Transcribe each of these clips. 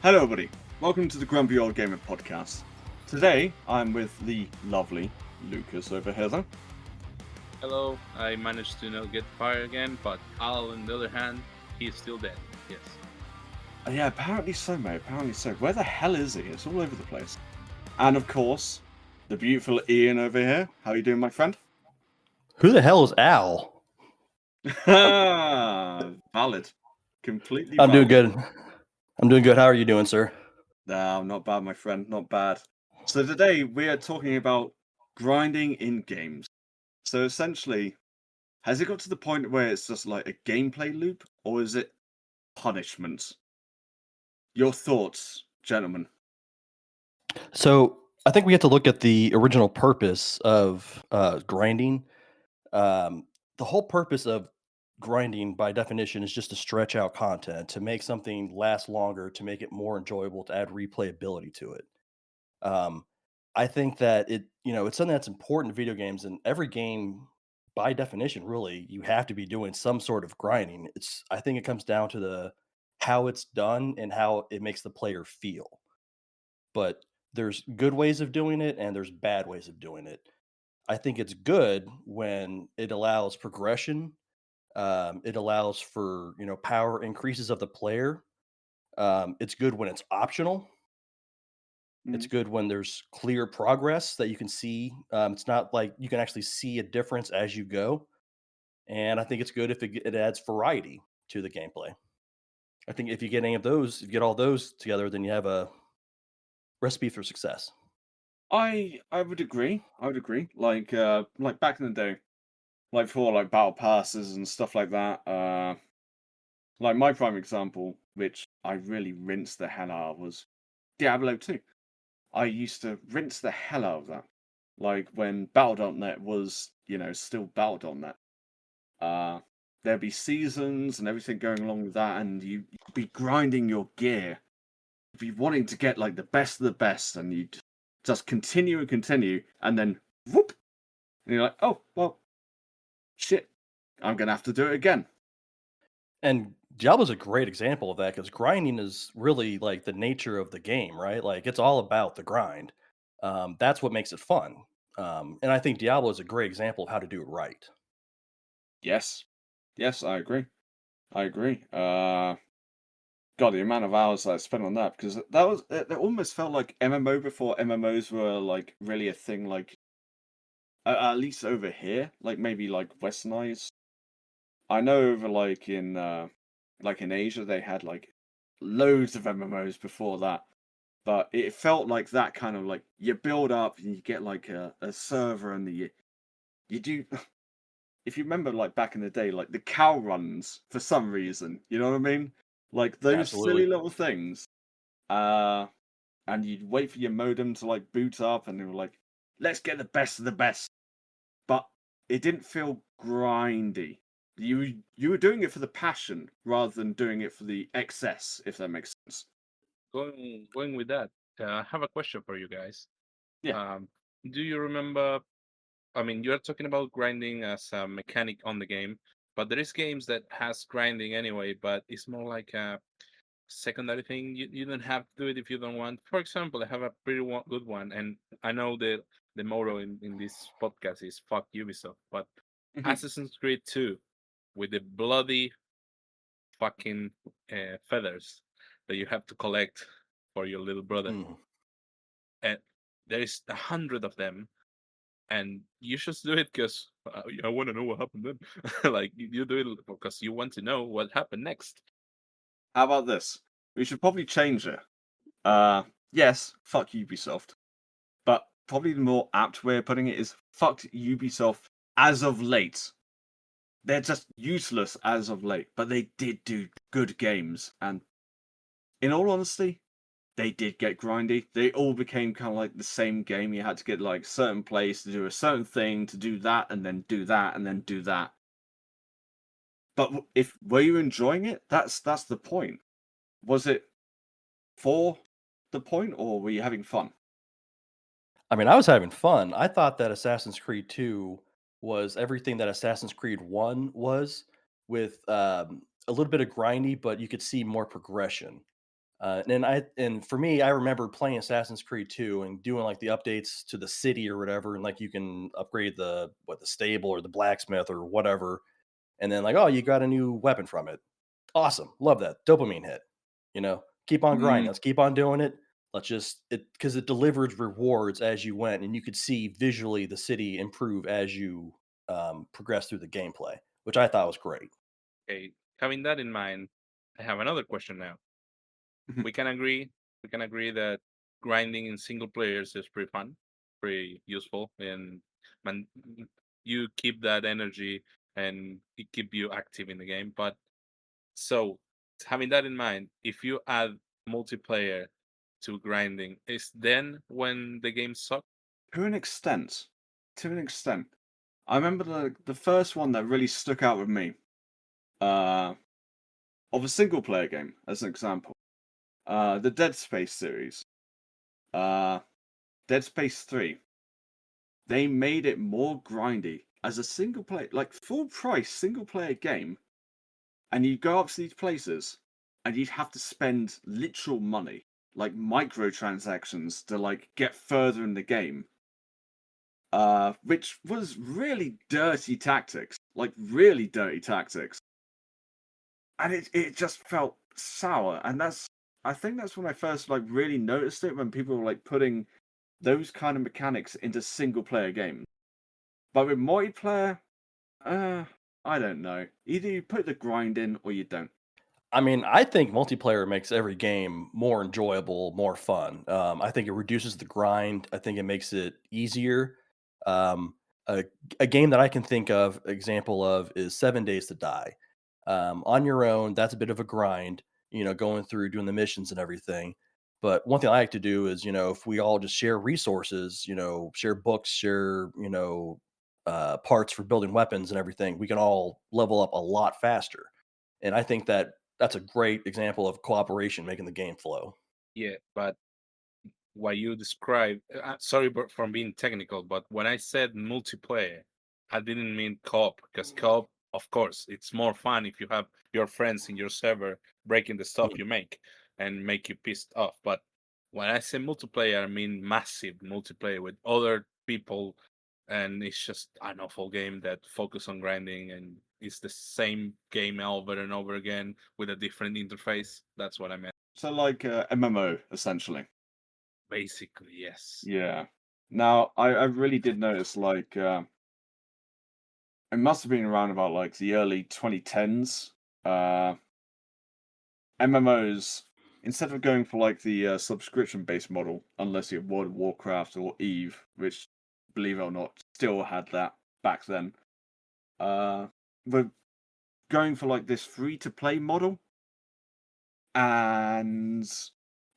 Hello, everybody. Welcome to the Grumpy Old Gamer podcast. Today, I'm with the lovely Lucas over here, though. Hello, I managed to not get fired again, but Al, on the other hand, he's still dead. Yes. Yeah, apparently so, mate. Apparently so. Where the hell is he? It's all over the place. And of course, the beautiful Ian over here. How you doing, my friend? Who the hell is Al? Valid. Completely I'm doing valid. good. I'm doing good. How are you doing, sir? No, not bad, my friend. Not bad. So today, we are talking about grinding in games. So essentially, has it got to the point where it's just like a gameplay loop, or is it punishment? Your thoughts, gentlemen. So I think we have to look at the original purpose of grinding. The whole purpose of grinding, by definition, is just to stretch out content, to make something last longer, to make it more enjoyable, to add replayability to it. Um, I think that it's something that's important in video games, and every game, by definition, really, you have to be doing some sort of grinding. I think it comes down to the how it's done and how it makes the player feel. But there's good ways of doing it and there's bad ways of doing it. I think it's good when it allows progression. It allows for power increases of the player. It's good when it's optional. It's Mm. good when there's clear progress that you can see. It's not like you can actually see a difference as you go. And I think it's good if it adds variety to the gameplay. I think if you get any of those, if you get all those together, then you have a recipe for success. I would agree. I would agree. Like back in the day, like for like battle passes and stuff like that. Like my prime example, which I really rinsed the hell out of, was Diablo 2. I used to rinse the hell out of that. Like when Battle.net was, still Battle.net. Uh, there'd be seasons and everything going along with that, and you'd be grinding your gear, be wanting to get like the best of the best, and you just continue and continue, and then whoop, and you're like, oh well, shit, I'm gonna have to do it again. And Diablo's a great example of that because grinding is really like the nature of the game, right? Like it's all about the grind. That's what makes it fun. And I think Diablo is a great example of how to do it right. Yes, yes, I agree. I agree. God, the amount of hours I spent on that, because that was it almost felt like MMO before MMOs were like really a thing. Like at least over here, like maybe like westernized. I know over like in Asia they had like loads of MMOs before that, but it felt like that kind of like you build up and you get like a server and you do. If you remember, like back in the day, like the cow runs for some reason, you know what I mean? Like those silly Absolutely. little things. Uh, and you'd wait for your modem to like boot up, and they were like, "Let's get the best of the best." But it didn't feel grindy. You were doing it for the passion rather than doing it for the excess, if that makes sense. Going with that, I have a question for you guys. Yeah. Um, do you remember? I mean, you're talking about grinding as a mechanic on the game, but there is games that has grinding anyway, but it's more like a secondary thing. You don't have to do it if you don't want. For example, I have a pretty good one, and I know the motto in this podcast is "fuck Ubisoft," but Mhm. Assassin's Creed 2 with the bloody fucking feathers that you have to collect for your little brother, Mm. and there is 100 of them, and you just do it because I want to know what happened then. Like you do it because you want to know what happened next. How about this? We should probably change it. Uh, yes, fuck Ubisoft. But probably the more apt way of putting it is fucked Ubisoft as of late. They're just useless as of late, but they did do good games. And in all honesty, they did get grindy. They all became kind of like the same game. You had to get like certain place to do a certain thing, to do that, and then do that, and then do that. But if were you enjoying it? That's the point. Was it for the point, or were you having fun? I mean, I was having fun. I thought that Assassin's Creed 2 was everything that Assassin's Creed 1 was with a little bit of grindy, but you could see more progression. And for me, I remember playing Assassin's Creed 2 and doing like the updates to the city or whatever, and like you can upgrade the stable or the blacksmith or whatever, and then like, oh, you got a new weapon from it. Awesome, love that dopamine hit. Keep on grinding. Mm, Let's keep on doing it. Let's just it because it delivered rewards as you went, and you could see visually the city improve as you progress through the gameplay, which I thought was great. Okay, having that in mind, I have another question now. mhm. We can agree, we can agree that grinding in single players is pretty fun, pretty useful, and man, you keep that energy and it keep you active in the game. But so having that in mind, if you add multiplayer to grinding, is then when the game sucks? To an extent, to an extent. I remember the first one that really stuck out with me, uh, of a single player game, as an example. The Dead Space series. Uh, Dead Space 3. They made it more grindy as a single player, like full price single player game, and you go up to these places and you'd have to spend literal money, like microtransactions, to like get further in the game. Which was really dirty tactics, like really dirty tactics. And it just felt sour. And I think that's when I first like really noticed it, when people were like putting those kind of mechanics into single player games. But with multiplayer, uh, I don't know. Either you put the grind in or you don't. I mean, I think multiplayer makes every game more enjoyable, more fun. I think it reduces the grind. I think it makes it easier. Um, a, a game that I can think of example of is 7 Days to Die. On your own, that's a bit of a grind, going through doing the missions and everything. But one thing I like to do is, if we all just share resources, share books, share, parts for building weapons and everything, we can all level up a lot faster. And I think that's a great example of cooperation making the game flow. Yeah, but what you described, sorry for being technical, but when I said multiplayer, I didn't mean co-op, because co-op, of course, it's more fun if you have your friends in your server breaking the stuff Mm. you make and make you pissed off. But when I say multiplayer, I mean massive multiplayer with other people, and it's just an awful game that focus on grinding and it's the same game over and over again with a different interface. That's what I meant. So like MMO essentially. Basically, yes. Yeah. Now I really did notice like it must have been around about like the early 2010s. Uh, MMOs, instead of going for like the subscription based model, unless you're World of Warcraft or Eve, which believe it or not still had that back then. Uh, we're going for like this free to play model, and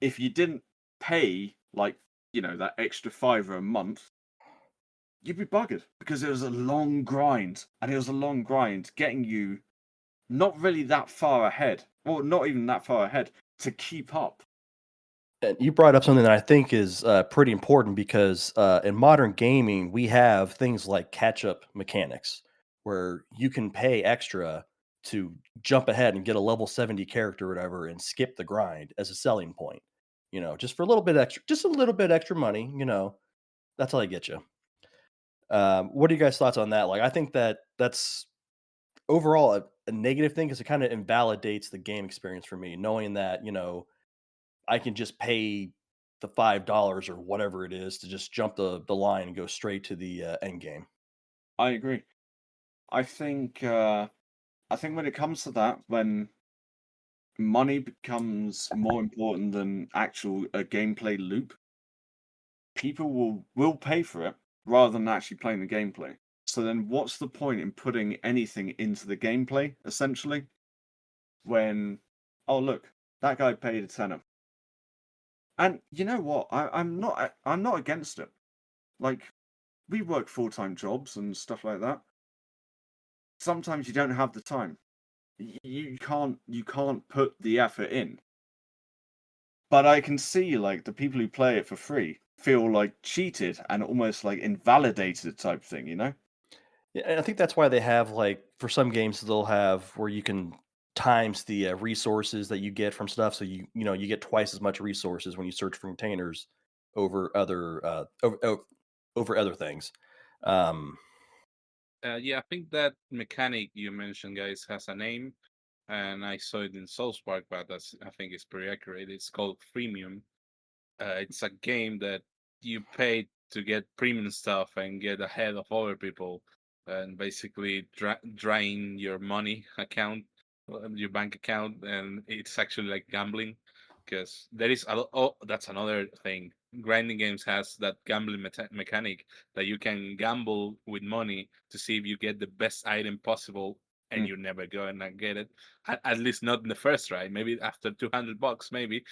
if you didn't pay like that extra fiver a month, you'd be buggered because it was a long grind, and it was a long grind getting you not really that far ahead, or not even that far ahead to keep up. And you brought up something that I think is pretty important because in modern gaming, we have things like catch up mechanics where you can pay extra to jump ahead and get a level 70 character or whatever and skip the grind as a selling point. Just for a little bit extra, just a little bit extra money, that's how they get you. What are you guys' thoughts on that? Like, I think that's overall a negative thing because it kind of invalidates the game experience for me, knowing that, I can just pay the $5 or whatever it is to just jump the line and go straight to the end game. I agree. I think when it comes to that, when money becomes more important than actual gameplay loop, people will pay for it rather than actually playing the gameplay. So then what's the point in putting anything into the gameplay, essentially? When, oh look, that guy paid a tenner. And you know what? I'm not against it. Like, we work full-time jobs and stuff like that. Sometimes you don't have the time. You can't put the effort in. But I can see like the people who play it for free feel like cheated and almost like invalidated type thing, you know? Yeah, and I think that's why they have like for some games they'll have where you can times the resources that you get from stuff. So you get twice as much resources when you search for containers over over other things. Um, Yeah, I think that mechanic you mentioned, guys, has a name, and I saw it in South Park, but I think it's pretty accurate. It's called freemium. It's a game that you pay to get premium stuff and get ahead of other people, and basically drain your money account, your bank account, and it's actually like gambling, because there is oh, that's another thing. Grinding games has that gambling mechanic that you can gamble with money to see if you get the best item possible, and Mm. you're never going to get it. At least not in the first try. Maybe after $200, maybe.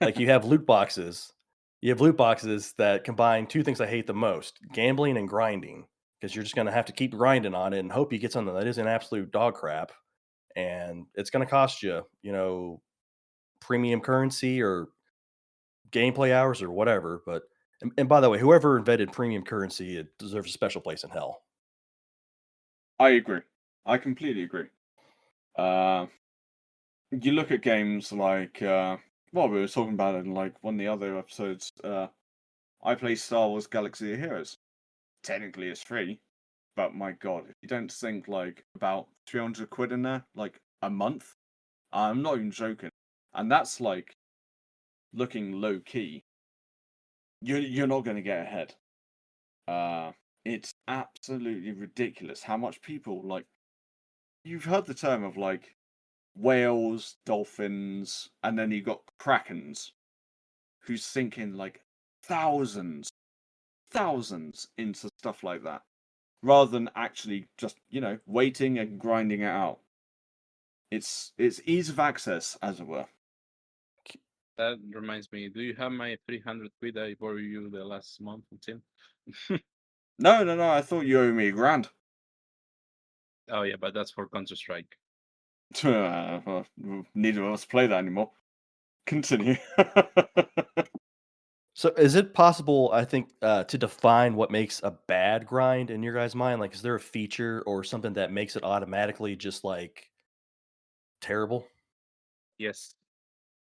like you have loot boxes. You have loot boxes that combine two things I hate the most: gambling and grinding. Because you're just going to have to keep grinding on it and hope you get something that isn't absolute dog crap, and it's going to cost you, premium currency or gameplay hours or whatever. But and by the way, whoever invented premium currency, it deserves a special place in hell. I agree. I completely agree. Uh, you look at games like well, we were talking about it in like one of the other episodes. I play Star Wars Galaxy of Heroes. Technically, it's free, but my God, if you don't sink like about 300 quid in there, like a month, I'm not even joking, and that's like looking low key. You're not going to get ahead. It's absolutely ridiculous how much people like. You've heard the term of like whales, dolphins, and then you got krakens who sink in like thousands, thousands into stuff like that, rather than actually just waiting and grinding it out. It's ease of access, as it were. That reminds me, do you have my 300 quid I borrowed you the last month, Tim? No, no, no. I thought you owed me $1,000. Oh yeah, but that's for Counter Strike. Well, neither of us play that anymore. Continue. So, is it possible, I think, to define what makes a bad grind in your guys' mind? Like, is there a feature or something that makes it automatically just like terrible? Yes.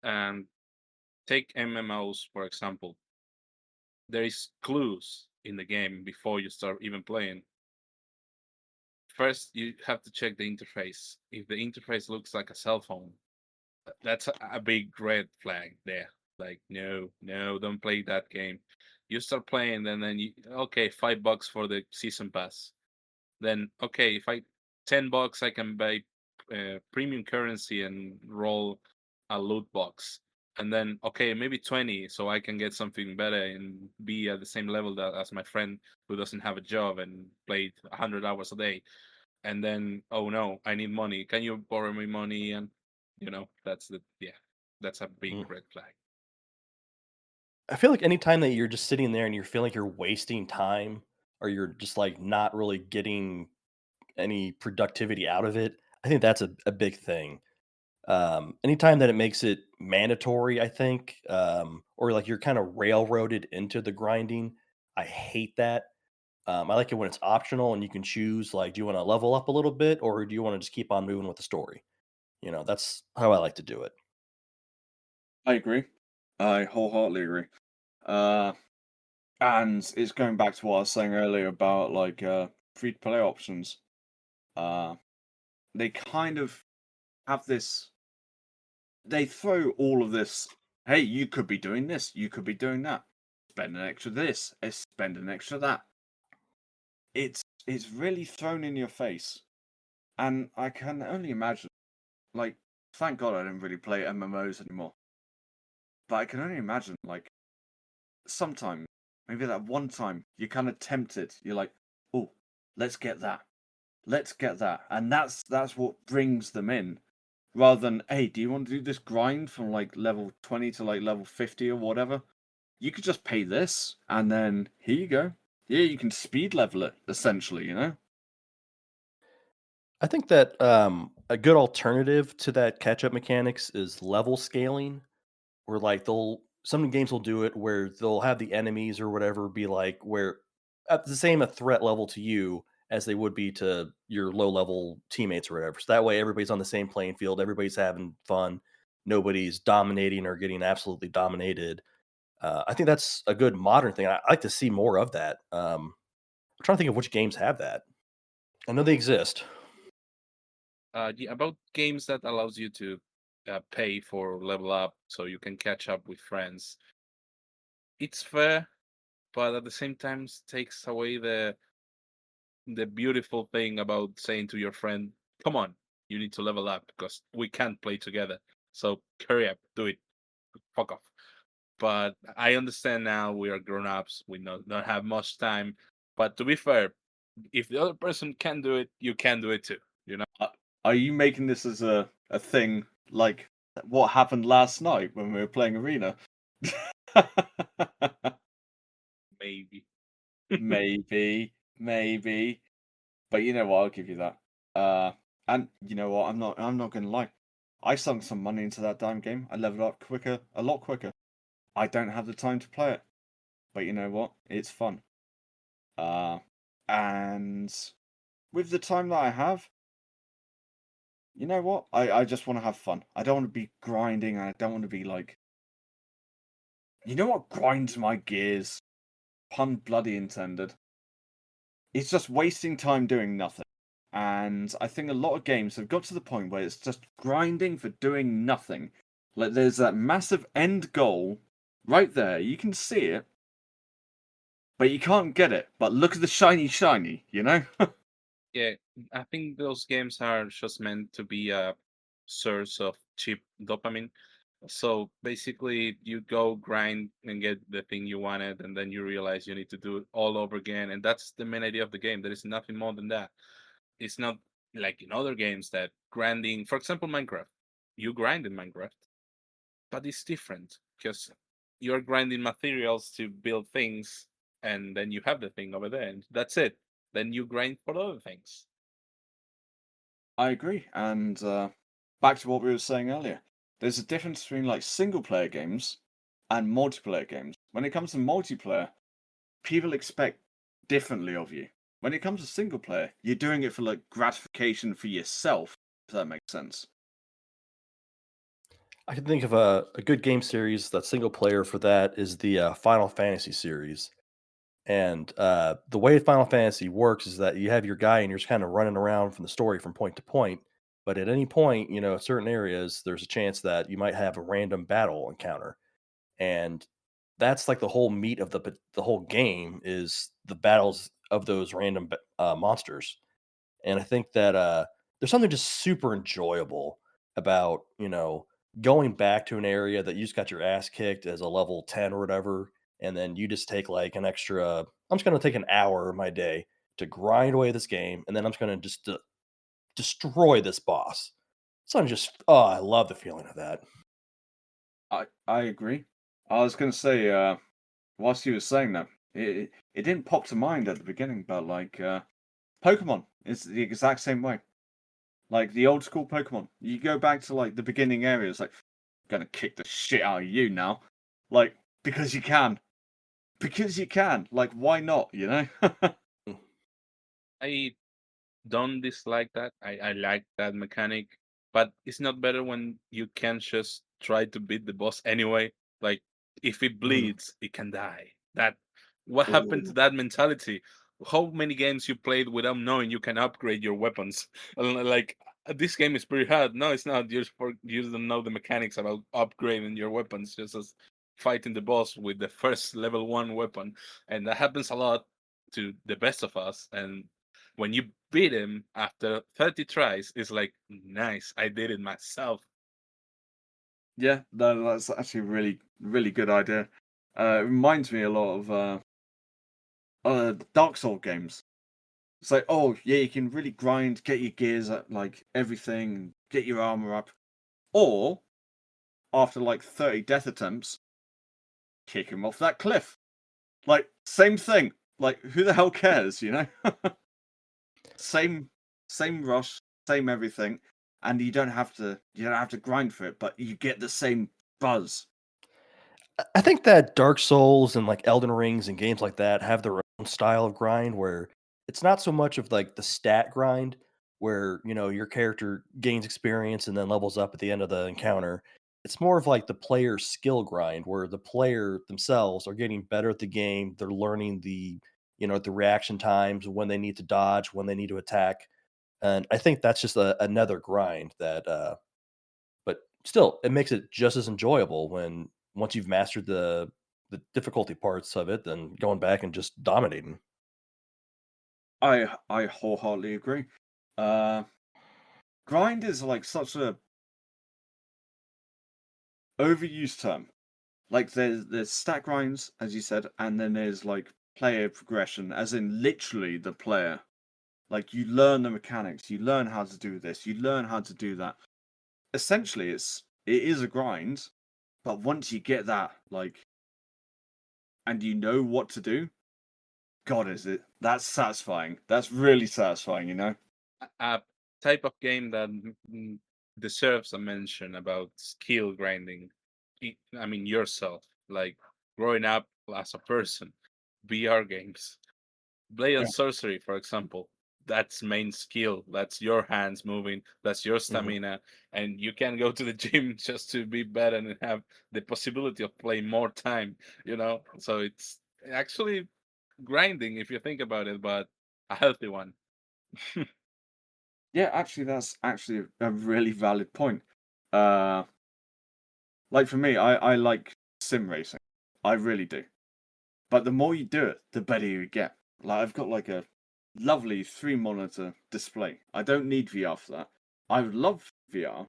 And take MMOs for example. There is clues in the game before you start even playing. First, you have to check the interface. If the interface looks like a cell phone, that's a big red flag there. Like, no, no, don't play that game. You start playing, and then okay, $5 for the season pass. Then okay, if I $10 I can buy premium currency and roll a loot box, and then okay, maybe 20 so I can get something better and be at the same level as my friend who doesn't have a job and played 100 hours a day. And then, oh no, I need money, can you borrow me money? And that's a big Mm. red flag. I feel like anytime that you're just sitting there and you feel like you're wasting time or you're just like not really getting any productivity out of it, I think that's a big thing. Anytime that it makes it mandatory, I think, or like you're kind of railroaded into the grinding, I hate that. I like it when it's optional and you can choose, like, do you want to level up a little bit or do you want to just keep on moving with the story? That's how I like to do it. I agree. I wholeheartedly agree. Uh, and it's going back to what I was saying earlier about like free to play options. Uh, they kind of have this. They throw all of this. Hey, you could be doing this. You could be doing that. Spend an extra this. Spend an extra that. It's really thrown in your face, and I can only imagine. Like, thank God I don't really play MMOs anymore. But I can only imagine, like, sometime, maybe that one time, you're kind of tempted. You're like, oh, let's get that. Let's get that. And that's what brings them in. Rather than, hey, do you want to do this grind from like level 20 to like level 50 or whatever? You could just pay this, and then here you go. Yeah, you can speed level it, essentially. I think that a good alternative to that catch up mechanics is level scaling, where like some games will do it where they'll have the enemies or whatever be like where at the same a threat level to you, as they would be to your low level teammates or whatever. So that way, everybody's on the same playing field, everybody's having fun, nobody's dominating or getting absolutely dominated. I think that's a good modern thing. I like to see more of that. I'm trying to think of which games have that. I know they exist. Yeah, about games that allows you to pay for level up so you can catch up with friends. It's fair, but at the same time takes away the beautiful thing about saying to your friend, "Come on, you need to level up because we can't play together. So hurry up, do it, fuck off." But I understand now we are grown ups. We don't have much time. But to be fair, if the other person can do it, you can do it too. You know, Are you making this as a thing like what happened last night when we were playing Arena? maybe. Maybe. But you know what? I'll give you that. And you know what? I'm not gonna lie. I sunk some money into that damn game. I leveled up quicker, a lot quicker. I don't have the time to play it, but you know what? It's fun. Uh, and with the time that I have, you know what? I just want to have fun. I don't want to be grinding, and I don't want to be like, you know what grinds my gears? Pun bloody intended. It's just wasting time doing nothing. And I think a lot of games have got to the point where it's just grinding for doing nothing. Like there's that massive end goal right there. You can see it, but you can't get it. But look at the shiny, you know? Yeah, I think those games are just meant to be a source of cheap dopamine. So basically, you go grind and get the thing you wanted, and then you realize you need to do it all over again. And that's the main idea of the game. There is nothing more than that. It's not like in other games that grinding, for example, Minecraft. You grind in Minecraft, but it's different because you're grinding materials to build things, and then you have the thing over there, and that's it. Then you grind for other things. I agree. And back to what we were saying earlier, there's a difference between like single player games and multiplayer games. When it comes to multiplayer, people expect differently of you. When it comes to single player, you're doing it for like gratification for yourself, if that makes sense. I can think of a good game series that's single player for that is the Final Fantasy series. And the way Final Fantasy works is that you have your guy and you're just kind of running around from the story from point to point. But at any point, certain areas, there's a chance that you might have a random battle encounter. And that's like the whole meat of the whole game is the battles of those random monsters. And I think that there's something just super enjoyable about, going back to an area that you just got your ass kicked as a level 10 or whatever. And then you just take like an extra, I'm just going to take an hour of my day to grind away this game. And then I'm just going to just destroy this boss. So I'm just, oh, I love the feeling of that. I agree. I was gonna say, whilst you were saying that, it didn't pop to mind at the beginning, but like Pokemon is the exact same way. Like the old school Pokemon. You go back to like the beginning areas, like gonna kick the shit out of you now. Like, because you can. Because you can. Like, why not, you know? Mm. I don't dislike that. I like that mechanic, but it's not better when you can just try to beat the boss anyway. Like if it Mm. bleeds, it can die. That what happened to Ooh. that mentality? How many games you played without knowing you can upgrade your weapons? Like this game is pretty hard. No, it's not. You just don't know the mechanics about upgrading your weapons. Just as fighting the boss with the first level 1 weapon, and that happens a lot to the best of us. And when you beat him after 30 tries, it's like, nice, I did it myself. Yeah, no, that's actually a really, really good idea. It reminds me a lot of Dark Souls games. It's like, oh yeah, you can really grind, get your gears up, like everything, get your armor up, or after like 30 death attempts, kick him off that cliff. Like same thing. Like who the hell cares, you know? same same rush, same everything, and you don't have to grind for it, but you get the same buzz. I think that Dark Souls and like Elden Rings and games like that have their own style of grind where it's not so much of like the stat grind where, your character gains experience and then levels up at the end of the encounter. It's more of like the player skill grind where the player themselves are getting better at the game. They're learning the reaction times, when they need to dodge, when they need to attack. And I think that's just another grind that but still it makes it just as enjoyable when once you've mastered the difficulty parts of it, then going back and just dominating. I wholeheartedly agree. Uh, Grind is like such a overused term. Like there's stat grinds, as you said, and then there's like player progression, as in literally the player. Like you learn the mechanics, you learn how to do this, you learn how to do that. Essentially, it is a grind, but once you get that, like, and you know what to do, God, is it that's satisfying. That's really satisfying, you know? A type of game that deserves a mention about skill grinding. I mean, yourself, like growing up as a person, VR games, Blade Yeah. and Sorcery, for example. That's main skill. That's your hands moving. That's your Mhm. stamina, and you can go to the gym just to be better and have the possibility of playing more time. So it's actually grinding if you think about it, but a healthy one. Yeah, actually, that's actually a really valid point. Uh, like for me, I like sim racing. I really do. But the more you do it, the better you get. Like I've got like a lovely 3 monitor display. I don't need VR for that. I would love VR,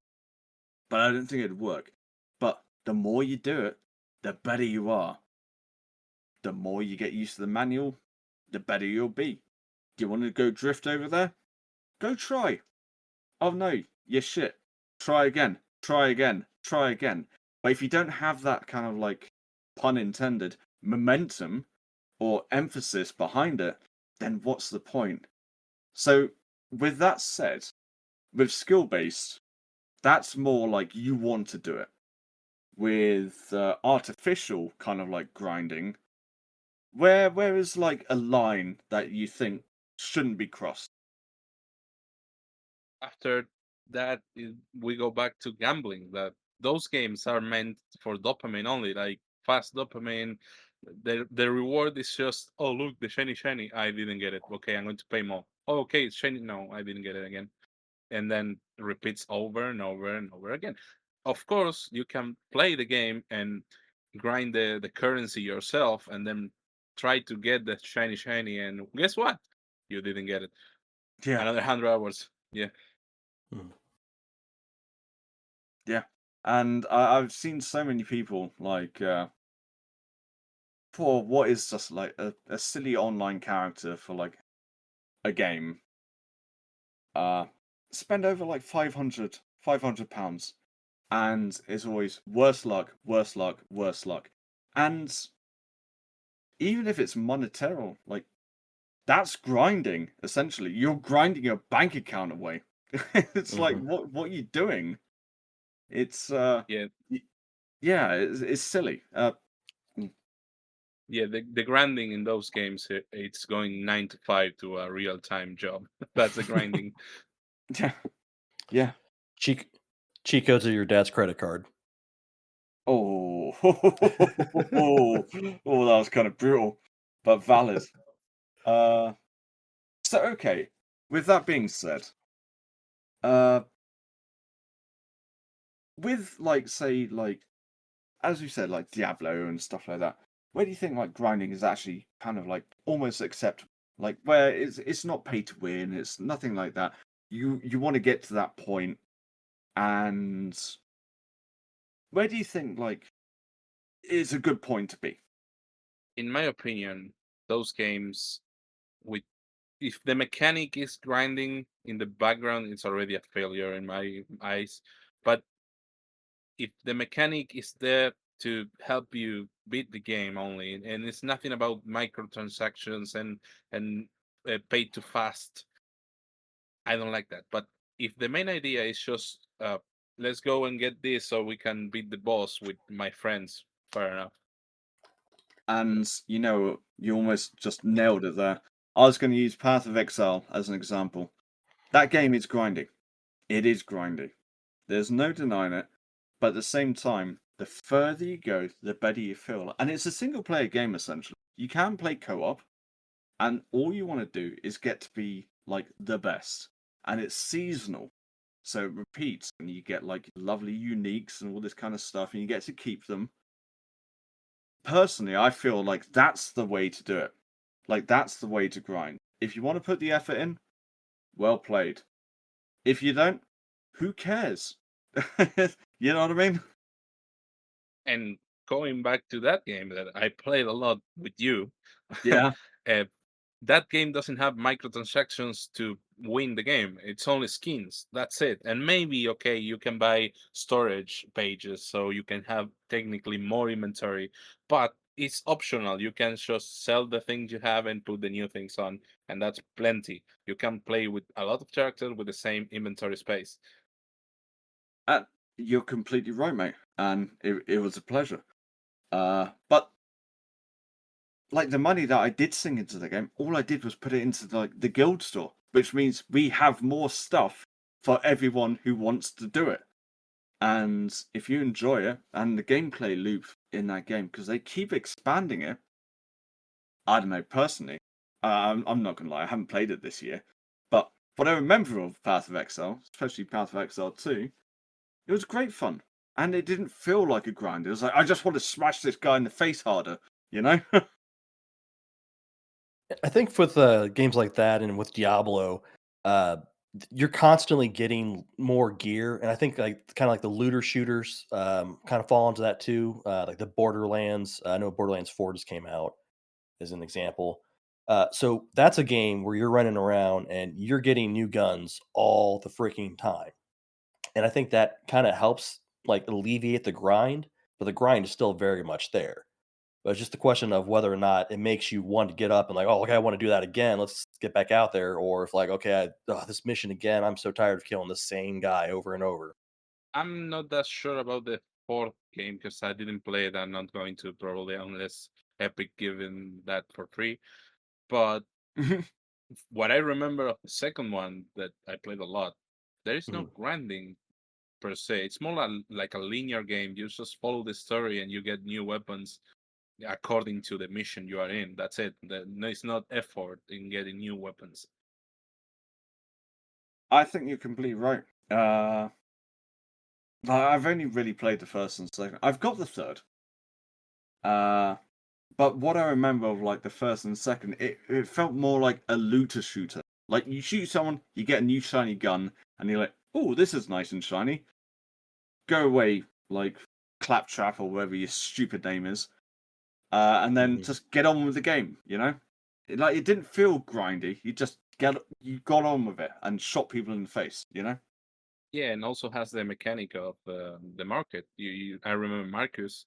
but I don't think it'd work. But the more you do it, the better you are. The more you get used to the manual, the better you'll be. Do you want to go drift over there? Go try. Oh no, you're shit. Try again. Try again. Try again. But if you don't have that kind of like, pun intended, momentum or emphasis behind it, then what's the point? So, with that said, with skill based, that's more like you want to do it. With artificial kind of like grinding, where is like a line that you think shouldn't be crossed? After that, we go back to gambling. That those games are meant for dopamine only, like fast dopamine. The reward is just, oh look, the shiny, I didn't get it. Okay, I'm going to pay more. Oh, okay, it's shiny. No, I didn't get it again. And then repeats over and over and over again. Of course, you can play the game and grind the currency yourself, and then try to get the shiny. And guess what? You didn't get it. Yeah, Another 100 hours. Yeah. Mhm. yeah. And I've seen so many people like for what is just like a silly online character for like a game, uh, spend over like £500, and it's always worse luck, worse luck, worse luck. And even if it's monetary, like that's grinding essentially. You're grinding your bank account away. It's like Mhm. what are you doing? It's Yeah. y- yeah, it's silly. Mm, Yeah, the grinding in those games, it's going 9 to 5 to a real time job. That's the grinding. yeah, yeah. Cheat cheat codes are your dad's credit card. Oh, oh, that was kind of brutal, but valid. Uh, so okay. With that being said, uh, with like say like as you said like Diablo and stuff like that, where do you think like grinding is actually kind of like almost acceptable? Like where it's not pay to win, it's nothing like that. You want to get to that point, and where do you think like is a good point to be? In my opinion, those games with if the mechanic is grinding in the background, it's already a failure in my eyes. But if the mechanic is there to help you beat the game only, and it's nothing about microtransactions and pay to fast, I don't like that. But if the main idea is just let's go and get this so we can beat the boss with my friends, fair enough. And you know, you almost just nailed it there. I was going to use Path of Exile as an example. That game is grindy. It is grindy. There's no denying it. But at the same time, the further you go, the better you feel. And it's a single player game essentially. You can play co-op, and all you want to do is get to be like the best. And it's seasonal. So it repeats, and you get like lovely uniques and all this kind of stuff, and you get to keep them. Personally, I feel like that's the way to do it. Like that's the way to grind. If you want to put the effort in, well played. If you don't, who cares? You know what I mean? And going back to that game that I played a lot with you, Yeah. uh, that game doesn't have microtransactions to win the game. It's only skins. That's it. And maybe, okay, you can buy storage pages so you can have technically more inventory, but it's optional. You can just sell the things you have and put the new things on, and that's plenty. You can play with a lot of characters with the same inventory space. You're completely right, mate. And it was a pleasure. But like the money that I did sink into the game, all I did was put it into the guild store, which means we have more stuff for everyone who wants to do it. And if you enjoy it, and the gameplay loop in that game, because they keep expanding it, I don't know, personally, I'm not gonna lie, I haven't played it this year, but what I remember of Path of Exile, especially Path of Exile 2, it was great fun. And it didn't feel like a grind. It was like, I just want to smash this guy in the face harder, you know? I think with games like that and with Diablo, uh, you're constantly getting more gear, and I think like kind of like the looter shooters kind of fall into that too. Like the Borderlands, I know Borderlands 4 just came out as an example. So that's a game where you're running around and you're getting new guns all the freaking time, and I think that kind of helps like alleviate the grind, but the grind is still very much there. But it's just a question of whether or not it makes you want to get up and like, oh, okay, I want to do that again. Let's get back out there. Or if like, okay, this mission again, I'm so tired of killing the same guy over and over. I'm not that sure about the fourth game because I didn't play it. I'm not going to probably unless Epic giving that for free. But what I remember of the second one that I played a lot, there is no Mhm. grinding per se. It's more like a linear game. You just follow the story and you get new weapons according to the mission you are in. That's it. There's not effort in getting new weapons. I think you're completely right. I've only really played the first and second. I've got the third. Uh, but what I remember of like the first and second, it felt more like a looter shooter. Like you shoot someone, you get a new shiny gun, and you're like, "Oh, this is nice and shiny." Go away, like Claptrap or whatever your stupid name is, and then Mhm. just get on with the game. You know, it didn't feel grindy. You got on with it and shot people in the face. You know. Yeah, and also has the mechanic of the market. I remember Marcus.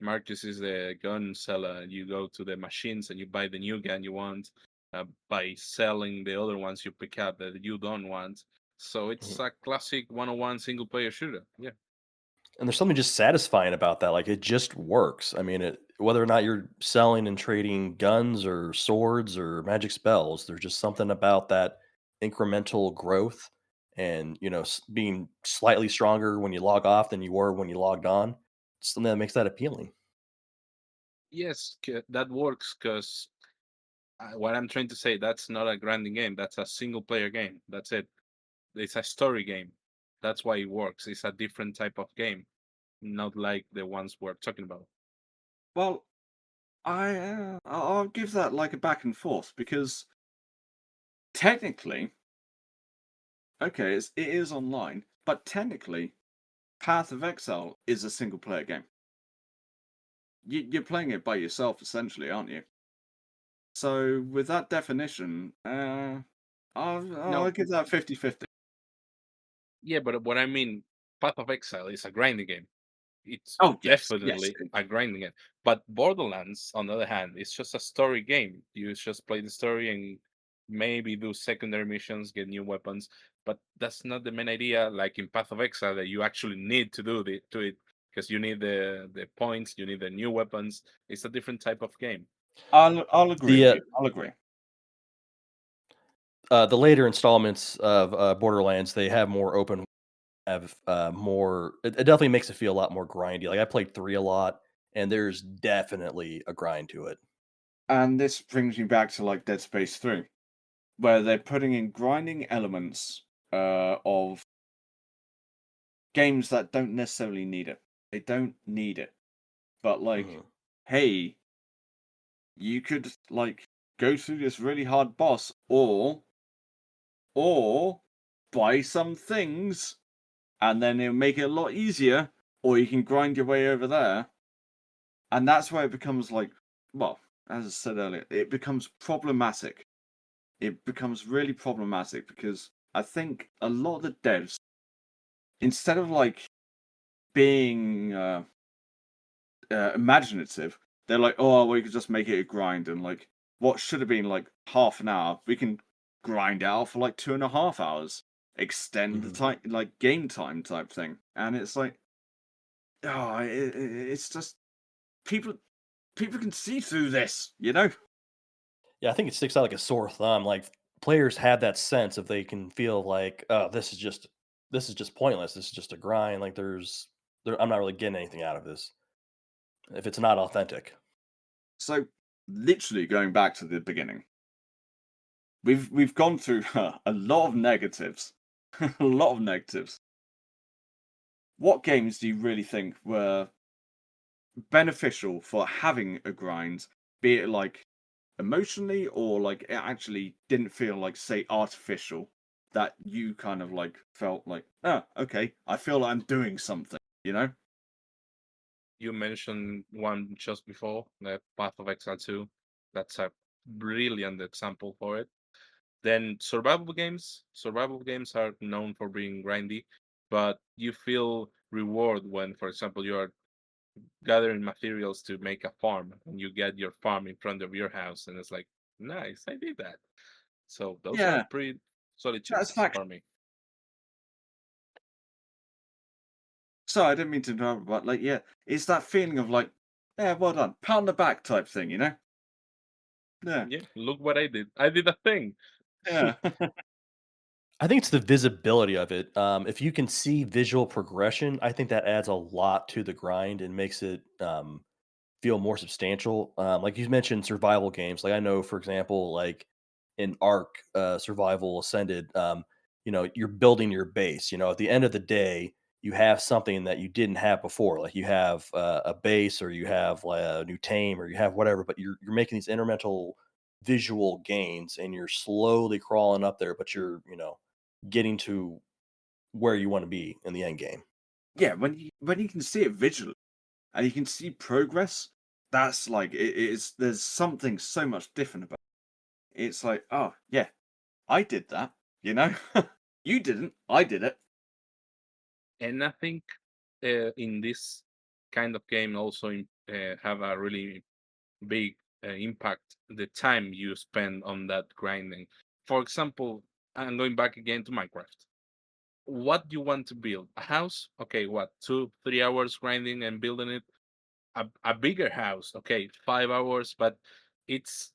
Marcus is the gun seller. You go to the machines and you buy the new gun you want by selling the other ones you pick up that you don't want. So it's Mhm. a classic 101 single player shooter. Yeah. And there's something just satisfying about that. Like it just works. I mean, whether or not you're selling and trading guns or swords or magic spells, there's just something about that incremental growth and, being slightly stronger when you log off than you were when you logged on. Something that makes that appealing. Yes, that works because what I'm trying to say, that's not a grinding game. That's a single player game. That's it. It's a story game. That's why it works. It's a different type of game, not like the ones we're talking about. Well, I'll give that like a back and forth because technically, okay, it is online, but technically, Path of Exile is a single player game. You're playing it by yourself essentially, aren't you? So with that definition, I'll No, give that 50-50. yeah, but what I mean, Path of Exile is a grinding game. It's Oh yes, yes. definitely a grinding game. But Borderlands, on the other hand, it's just a story game. You just play the story and maybe do secondary missions, get new weapons. But that's not the main idea. Like in Path of Exile, that you actually need to do to it because you need the points, you need the new weapons. It's a different type of game. I'll agree The with you. I'll agree. The later installments of Borderlands, they have more open, have more. It definitely makes it feel a lot more grindy. Like I played 3 a lot, and there's definitely a grind to it. And this brings me back to like Dead Space 3, where they're putting in grinding elements of games that don't necessarily need it. They don't need it. But like, Mhm. hey, you could like go through this really hard boss or buy some things and then it'll make it a lot easier, or you can grind your way over there. And that's where it becomes like, well, as I said earlier, it becomes problematic. It becomes really problematic because I think a lot of the devs, instead of like being imaginative, they're like, oh, we could just make it a grind, and like what should have been like half an hour, we can grind out for like 2.5 hours, extend the Mhm. time, like game time type thing, and it's like, oh, it's just people people can see through this, you know? Yeah, I think it sticks out like a sore thumb. Like players have that sense if they can feel like, oh, this is just pointless. This is just a grind. Like I'm not really getting anything out of this if it's not authentic. So literally going back to the beginning, we've gone through a lot of negatives, a lot of negatives. What games do you really think were beneficial for having a grind, be it like emotionally or like it actually didn't feel like, say, artificial, that you kind of like felt like, oh, okay, I feel like I'm doing something, you know? You mentioned one just before, the Path of Exile 2. That's a brilliant example for it. Then survival games are known for being grindy, but you feel reward when, for example, you are gathering materials to make a farm and you get your farm in front of your house, and it's like, nice, I did that. So those are Yeah, pretty solid choices satisfaction. for me. So I didn't mean to interrupt, but like, yeah, it's that feeling of like, yeah, well done, pat on the back type thing, you know? Yeah, Yeah, look what I did. I did a thing. yeah, I think it's the visibility of it. If you can see visual progression, I think that adds a lot to the grind and makes it feel more substantial. Like you mentioned, survival games. Like I know, for example, like in Ark Survival Ascended, you're building your base. At the end of the day, you have something that you didn't have before. Like you have a base, or you have like, a new tame, or you have whatever. But you're making these incremental visual gains, and you're slowly crawling up there. But you're getting to where you want to be in the end game. yeah. When you can see it visually and you can see progress, that's like it is. There's something so much different about it. It's like, oh yeah, I did that. You know, you didn't. I did it. And I think in this kind of game also have a really big impact the time you spend on that grinding. For example, I'm going back again to Minecraft. What do you want to build? A house? Okay, what, 2 3 hours grinding and building it? A bigger house? Okay, 5 hours, but it's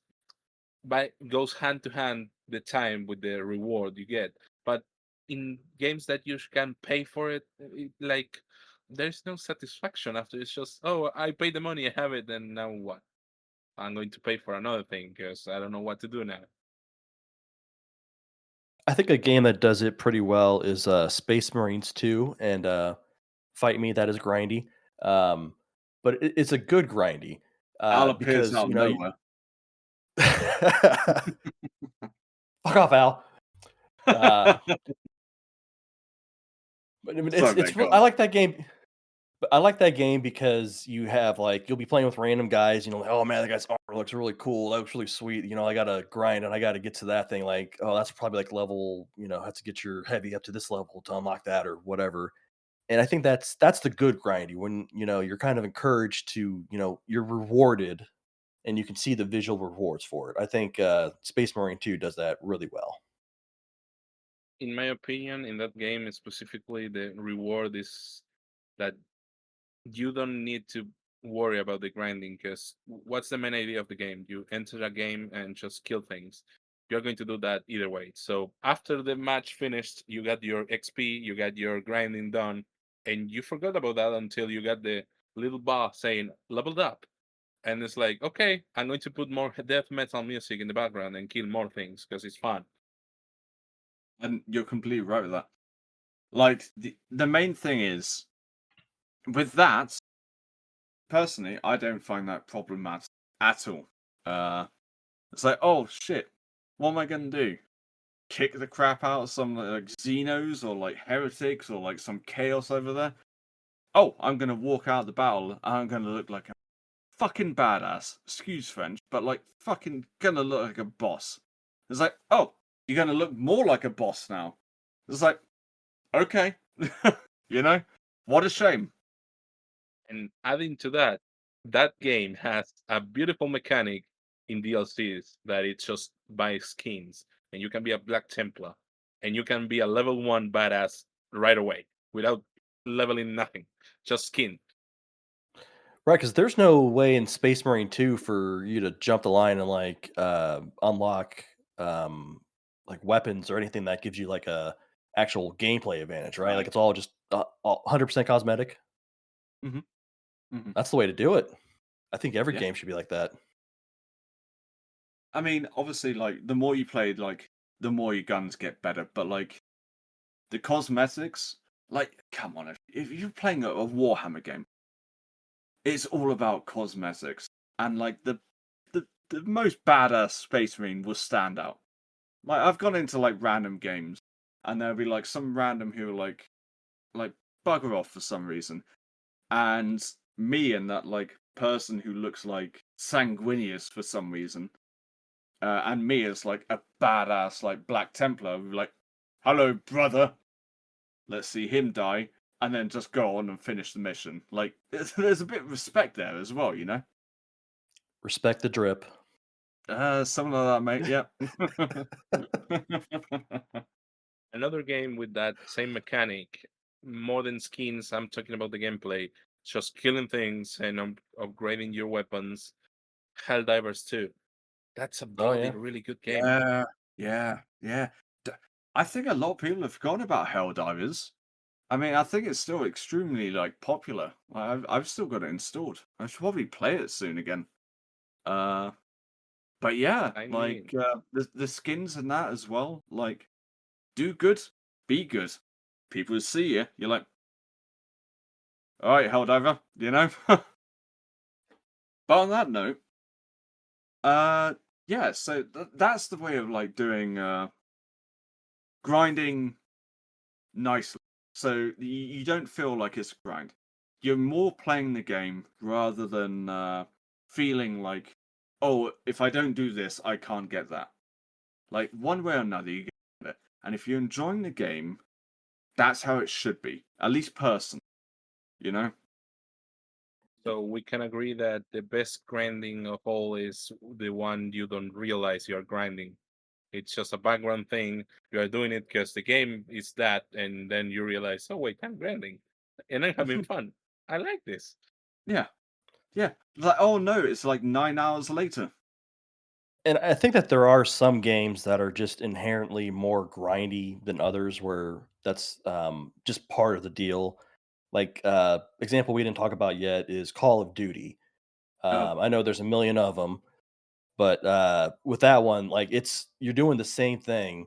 goes hand to hand the time with the reward you get. But in games that you can pay for it, like there's no satisfaction after. It's just, oh, I paid the money, I have it, and now what? I'm going to pay for another thing because I don't know what to do now. I think a game that does it pretty well is Space Marines 2 and Fight Me. That is grindy, um, but it's a good grindy Al appears because out of nowhere. fuck off, Al. Uh, but I mean, Sorry, mate. Go I on. like that game. But I like that game because you have like you'll be playing with random guys. Like, oh man, that guy's armor looks really cool. That looks really sweet. I gotta grind and I gotta get to that thing. Like, oh, that's probably like level. Have to get your heavy up to this level to unlock that or whatever. And I think that's the good grindy when, you're kind of encouraged to, you're rewarded and you can see the visual rewards for it. I think Space Marine 2 does that really well. In my opinion, in that game specifically, the reward is that you don't need to worry about the grinding because what's the main idea of the game? You enter a game and just kill things. you're going to do that either way. So after the match finished, you got your XP, you got your grinding done, and you forgot about that until you got the little bar saying leveled up. And it's like, okay, I'm going to put more death metal music in the background and kill more things because it's fun. And you're completely right with that. Like the main thing is with that, personally, I don't find that problematic at all. It's like, oh shit, what am I gonna do? Kick the crap out of some like Xenos or like heretics or like some chaos over there? Oh, I'm gonna walk out of the battle and I'm gonna look like a fucking badass. Excuse French, but like fucking gonna look like a boss. It's like, oh, you're gonna look more like a boss now. It's like, okay, you know, what a shame. And adding to that, that game has a beautiful mechanic in DLCs that it's just buy skins, and you can be a Black Templar, and you can be a level 1 badass right away without leveling nothing, just skin. Right, because there's no way in Space Marine 2 for you to jump the line and like unlock like weapons or anything that gives you like a actual gameplay advantage, right? Like Right. it's all just 100% cosmetic. hmm hmm That's the way to do it. I think every Yeah. game should be like that. I mean, obviously, like the more you played, like the more your guns get better. But like the cosmetics, like come on, if you're playing a Warhammer game, it's all about cosmetics, and like the most badass Space Marine will stand out. Like I've gone into like random games, and there'll be like some random who are like bugger off for some reason, and me and that like person who looks like sanguineous for some reason, and me as like a badass like Black Templar, we're like, "Hello, brother. Let's see him die," and then just go on and finish the mission. Like there's a bit of respect there as well, you know. Respect the drip. Something like that, mate. Yep. Another game with that same mechanic, more than skins, I'm talking about the gameplay, just killing things and upgrading your weapons. Helldivers 2. That's a Oh bloody yeah. really good game. Yeah, yeah. D- I think a lot of people have forgotten about Helldivers. I mean, I think it's still extremely like popular. I've still got it installed. I should probably play it soon again. Uh, but yeah, I like mean, the skins and that as well. Like, do good, be good. People see you. You're like, all right, Helldiver. You know. But on that note, uh, yeah. So that's the way of like doing grinding nicely. So you don't feel like it's a grind. You're more playing the game rather than feeling like, oh, if I don't do this, I can't get that. Like one way or another, you get it. And if you're enjoying the game, that's how it should be. At least person, you know. so we can agree that the best grinding of all is the one you don't realize you're grinding. It's just a background thing. You are doing it because the game is that, and then you realize, oh wait, I'm grinding, and I'm having fun. I like this. Yeah, yeah. Like, oh no, it's like 9 hours later. And I think that there are some games that are just inherently more grindy than others where that's just part of the deal. Like example we didn't talk about yet is Call of Duty. Oh, I know there's a million of them, but with that one, like you're doing the same thing.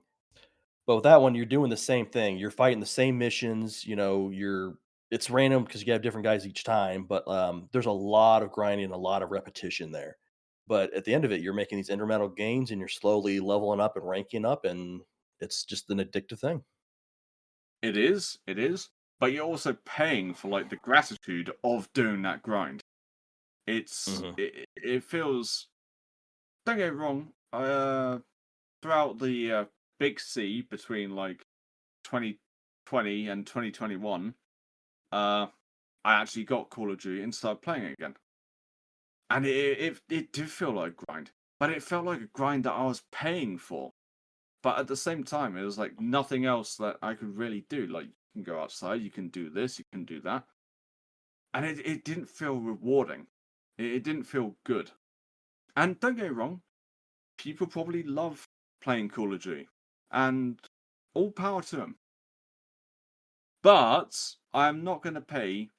But with that one, you're doing the same thing. You're fighting the same missions. You know, it's random because you have different guys each time. But there's a lot of grinding, a lot of repetition there. But at the end of it, you're making these incremental gains, and you're slowly leveling up and ranking up, and it's just an addictive thing. it is, it is. But you're also paying for like the gratitude of doing that grind. Hmm. It feels. Don't get me wrong. Throughout the big C between like 2020 and 2021, I actually got Call of Duty and started playing it again, and it did feel like a grind, but it felt like a grind that I was paying for. But at the same time, it was like nothing else that I could really do. Like you can go outside, you can do this, you can do that, and it didn't feel rewarding. It didn't feel good. And don't get me wrong, people probably love playing Call of Duty, and all power to them. But I'm not going to pay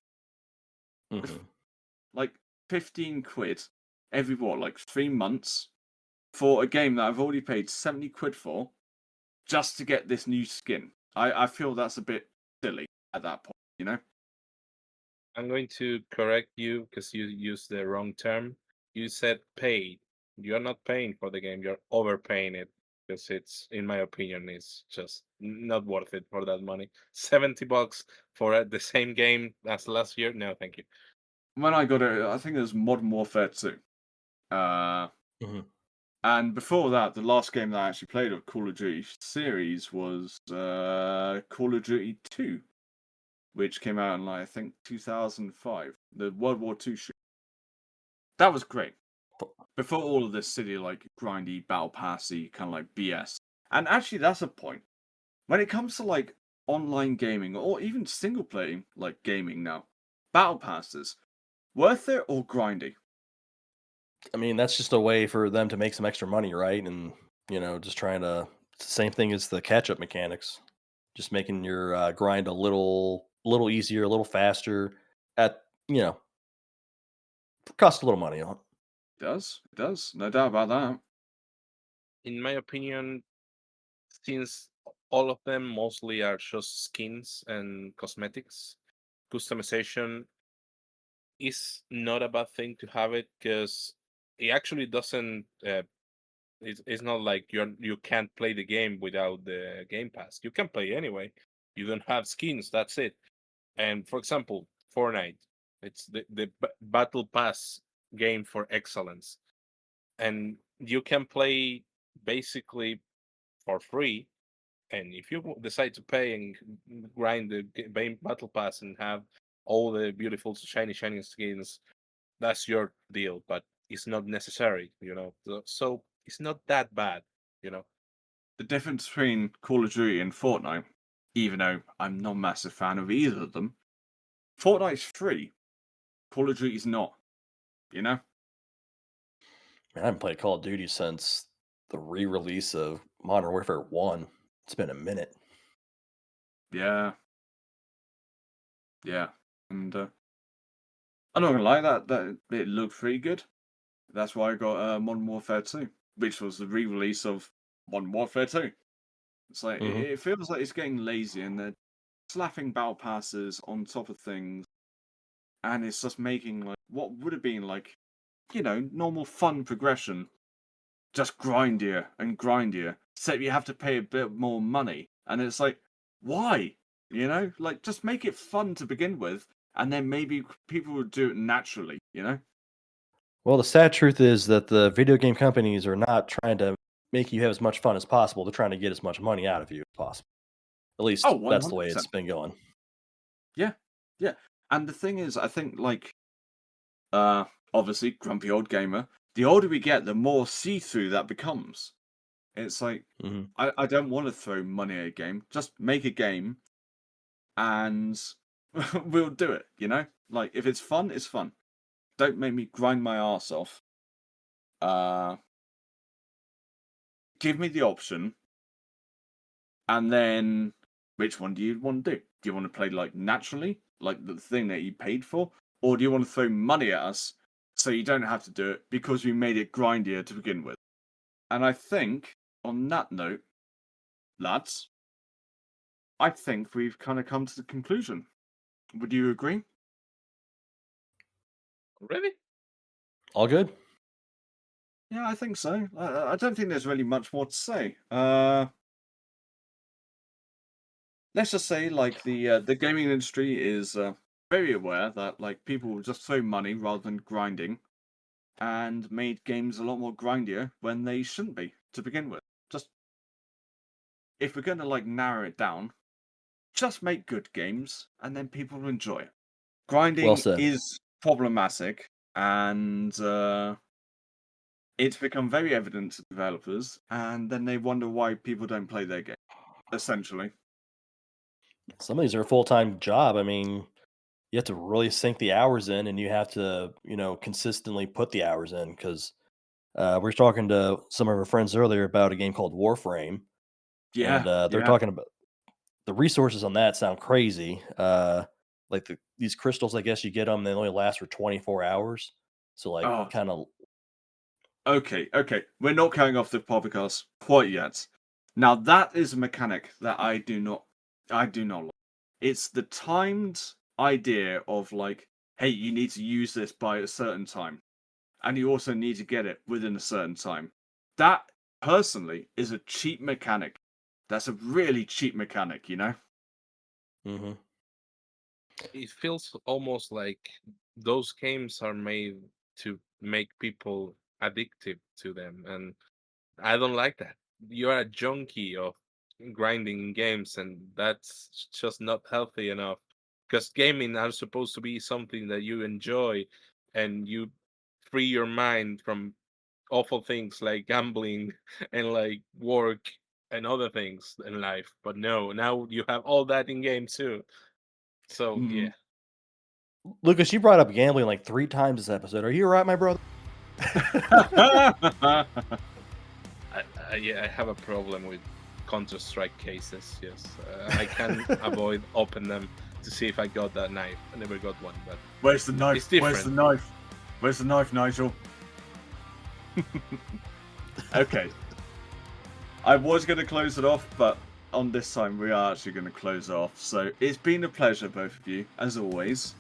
Mhm. like 15 quid every like 3 months for a game that I've already paid 70 quid for just to get this new skin. I feel that's a bit silly at that point, you know? I'm going to correct you because you used the wrong term. You said paid. You're not paying for the game. You're overpaying it because it's, in my opinion, is just not worth it for that money. $70 for the same game as last year? No, thank you. When I got it, I think it was Modern Warfare 2. Mhm. And before that, the last game that I actually played of Call of Duty series was Call of Duty 2, which came out in, like, I think 2005. The World War II shoot. That was great. Before all of this silly, like, grindy, battle passy, kind of like BS. And actually, that's a point. When it comes to, like, online gaming, or even single player, like, gaming now, battle passes, worth it or grindy? I mean, that's just a way for them to make some extra money, right? And just trying to. It's the same thing as the catch-up mechanics. Just making your grind a little easier, a little faster. At you know, cost a little money on. It does. No doubt about that. In my opinion, since all of them mostly are just skins and cosmetics, customization is not a bad thing to have it because it actually doesn't. It's not like you can't play the game without the Game Pass. You can play anyway. You don't have skins. That's it. And for example, Fortnite, it's the battle pass game for excellence, and you can play basically for free. And if you decide to pay and grind the battle pass and have all the beautiful shiny skins, that's your deal. But it's not necessary, you know. So it's not that bad, you know. The difference between Call of Duty and Fortnite, even though I'm not a massive fan of either of them, Fortnite's free. Call of Duty's not. You know? Man, I haven't played Call of Duty since the re-release of Modern Warfare 1. It's been a minute. Yeah, yeah. And I'm not gonna lie, that it looked pretty good. That's why I got Modern Warfare 2, which was the re-release of Modern Warfare 2. It's like Mhm. it feels like it's getting lazy and they're slapping battle passes on top of things, and it's just making like what would have been like, normal fun progression just grindier and grindier. So you have to pay a bit more money. And it's like, why? Like just make it fun to begin with, and then maybe people would do it naturally. Well, the sad truth is that the video game companies are not trying to make you have as much fun as possible. They're trying to get as much money out of you as possible. At Oh, least that's the way 100%. it's been going. Yeah. Yeah. And the thing is, I think like uh obviously grumpy old gamer, the older we get, the more see-through that becomes. It's like Mhm. I don't want to throw money at a game. Just make a game and we'll do it. Like if it's fun, it's fun. Don't make me grind my ass off. Uh, give me the option, and then which one do you want to do? Do you want to play like naturally, like the thing that you paid for, or do you want to throw money at us so you don't have to do it because we made it grindier to begin with? And I think on that note, lads, I think we've kind of come to the conclusion. Would you agree? Really? All good? Yeah, I think so. I don't think there's really much more to say. Let's just say like the gaming industry is very aware that like people will just throw money rather than grinding, and made games a lot more grindier when they shouldn't be to begin with. Just if we're going to like narrow it down, just make good games and then people will enjoy it. Well Grinding said. is problematic, and it's become very evident to developers, and then they wonder why people don't play their game. Essentially. Some of these are a full-time job. I mean, you have to really sink the hours in and you have to, consistently put the hours in because We were talking to some of our friends earlier about a game called Warframe, Yeah, and they're yeah. talking about the resources on that sound crazy. Like these crystals, I guess you get them, they only last for 24 hours. So like Oh, kind of okay. We're not cutting off the podcast quite yet. Now that is a mechanic that I do not like. It's the timed idea of like, hey, you need to use this by a certain time, and you also need to get it within a certain time. That personally is a cheap mechanic. That's a really cheap mechanic, you know? hmm It feels almost like those games are made to make people addictive to them, and I don't like that. You're a junkie of grinding games, and that's just not healthy enough. Because gaming are supposed to be something that you enjoy, and you free your mind from awful things like gambling and like work and other things in life. But no, now you have all that in game too. So yeah, Mm. Lucas, you brought up gambling like 3 times this episode. Are you all right, my brother? yeah, I have a problem with Counter Strike cases. Yes, I can avoid open them to see if I got that knife. I never got one, but Where's the knife? it's different. Where's the knife? Where's the knife, Nigel? Okay. I was going to close it off, but on this time we are actually going to close off. So it's been a pleasure, both of you, as always.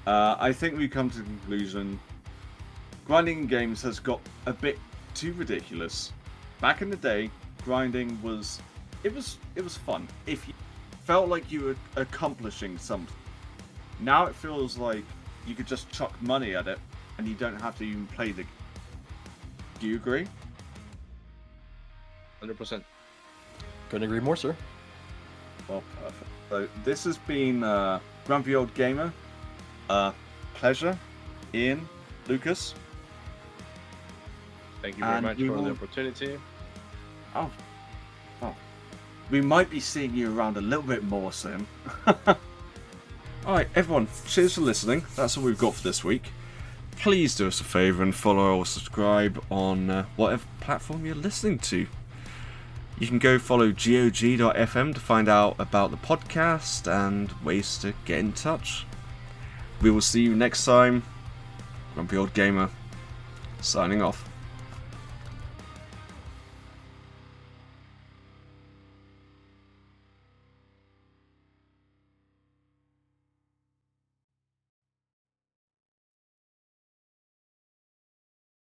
I think we come to the conclusion. Grinding games has got a bit too ridiculous. Back in the day, grinding was fun. If you felt like you were accomplishing something. Now it feels like you could just chuck money at it and you don't have to even play the game. Do you agree? 100%. Couldn't agree more, sir. Well, perfect. So this has been Grumpy Old Gamer. Pleasure, Ian, Lucas. Thank you very And much we for the will- opportunity. Oh. We might be seeing you around a little bit more soon. Alright, everyone, cheers for listening. That's all we've got for this week. Please do us a favour and follow or subscribe on whatever platform you're listening to. You can go follow GOG.fm to find out about the podcast and ways to get in touch. We will see you next time. Grumpy Old Gamer, signing off.